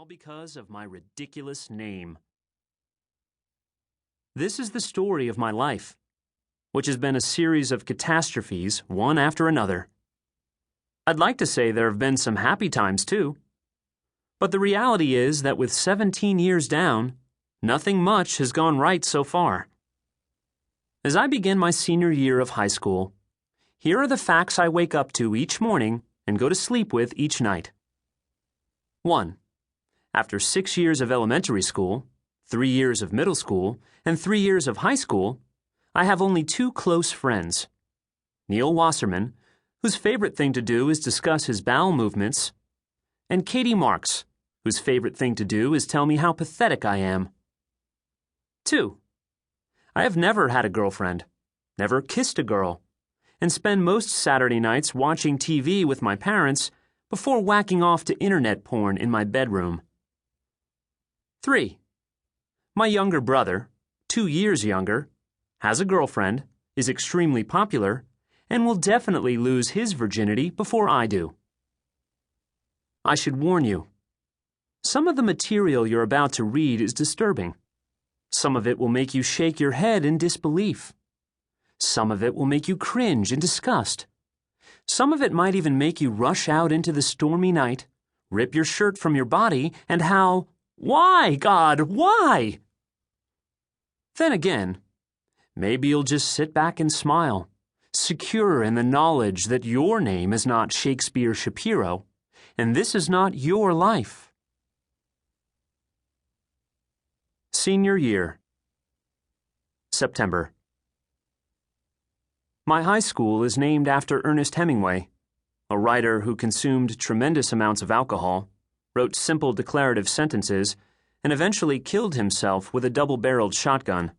all because of my ridiculous name. This is the story of my life, which has been a series of catastrophes, one after another. I'd like to say there have been some happy times too, but the reality is that with 17 years down, nothing much has gone right so far. As I begin my senior year of high school, here are the facts I wake up to each morning and go to sleep with each night. 1. After 6 years of elementary school, 3 years of middle school, and 3 years of high school, I have only 2 close friends. Neil Wasserman, whose favorite thing to do is discuss his bowel movements, and Katie Marks, whose favorite thing to do is tell me how pathetic I am. 2. I have never had a girlfriend, never kissed a girl, and spend most Saturday nights watching TV with my parents before whacking off to internet porn in my bedroom. 3. My younger brother, 2 years younger, has a girlfriend, is extremely popular, and will definitely lose his virginity before I do. I should warn you, some of the material you're about to read is disturbing. Some of it will make you shake your head in disbelief. Some of it will make you cringe in disgust. Some of it might even make you rush out into the stormy night, rip your shirt from your body, and howl, "Why, God, why?" Then again, maybe you'll just sit back and smile, secure in the knowledge that your name is not Shakespeare Shapiro, and this is not your life. Senior year. September. My high school is named after Ernest Hemingway, a writer who consumed tremendous amounts of alcohol, wrote simple declarative sentences, and eventually killed himself with a double-barreled shotgun.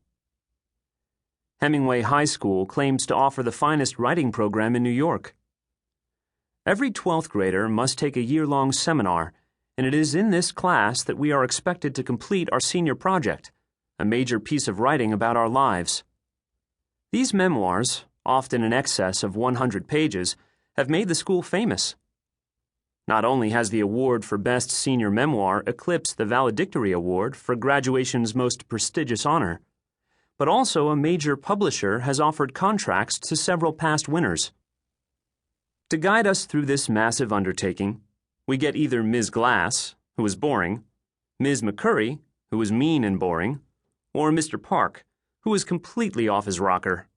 Hemingway High School claims to offer the finest writing program in New York. Every 12th grader must take a year-long seminar, and it is in this class that we are expected to complete our senior project, a major piece of writing about our lives. These memoirs, often in excess of 100 pages, have made the school famous. Not only has the award for Best Senior Memoir eclipsed the valedictory award for graduation's most prestigious honor, but also a major publisher has offered contracts to several past winners. To guide us through this massive undertaking, we get either Ms. Glass, who is boring, Ms. McCurry, who is mean and boring, or Mr. Park, who is completely off his rocker.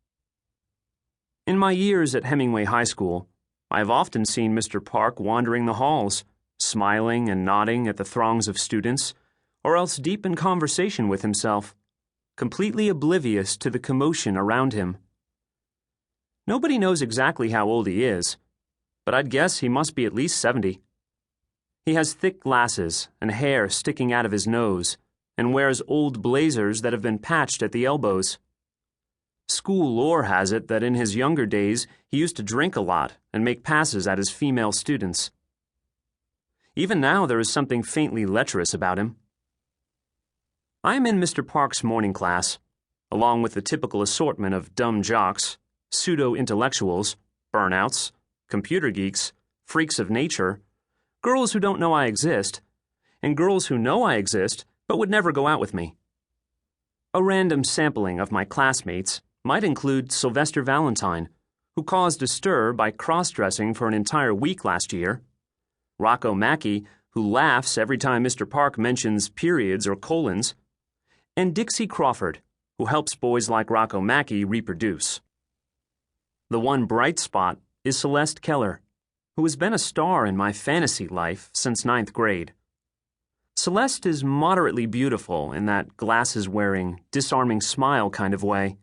In my years at Hemingway High School, I have often seen Mr. Park wandering the halls, smiling and nodding at the throngs of students, or else deep in conversation with himself, completely oblivious to the commotion around him. Nobody knows exactly how old he is, but I'd guess he must be at least 70. He has thick glasses and hair sticking out of his nose, and wears old blazers that have been patched at the elbows. School lore has it that in his younger days he used to drink a lot and make passes at his female students. Even now there is something faintly lecherous about him. I am in Mr. Park's morning class, along with the typical assortment of dumb jocks, pseudo-intellectuals, burnouts, computer geeks, freaks of nature, girls who don't know I exist, and girls who know I exist but would never go out with me. A random sampling of my classmates might include Sylvester Valentine, who caused a stir by cross-dressing for an entire week last year, Rocco Mackey, who laughs every time Mr. Park mentions periods or colons, and Dixie Crawford, who helps boys like Rocco Mackey reproduce. The one bright spot is Celeste Keller, who has been a star in my fantasy life since 9th grade. Celeste is moderately beautiful in that glasses-wearing, disarming smile kind of way.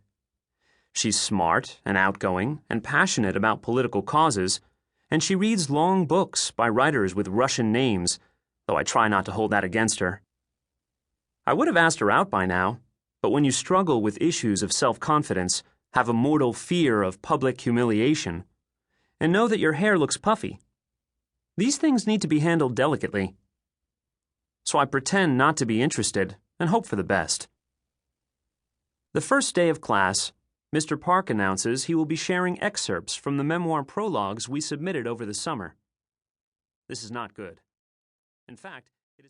She's smart and outgoing and passionate about political causes, and she reads long books by writers with Russian names, though I try not to hold that against her. I would have asked her out by now, but when you struggle with issues of self-confidence, have a mortal fear of public humiliation, and know that your hair looks puffy, these things need to be handled delicately. So I pretend not to be interested and hope for the best. The first day of class, Mr. Park announces he will be sharing excerpts from the memoir prologues we submitted over the summer. This is not good. In fact,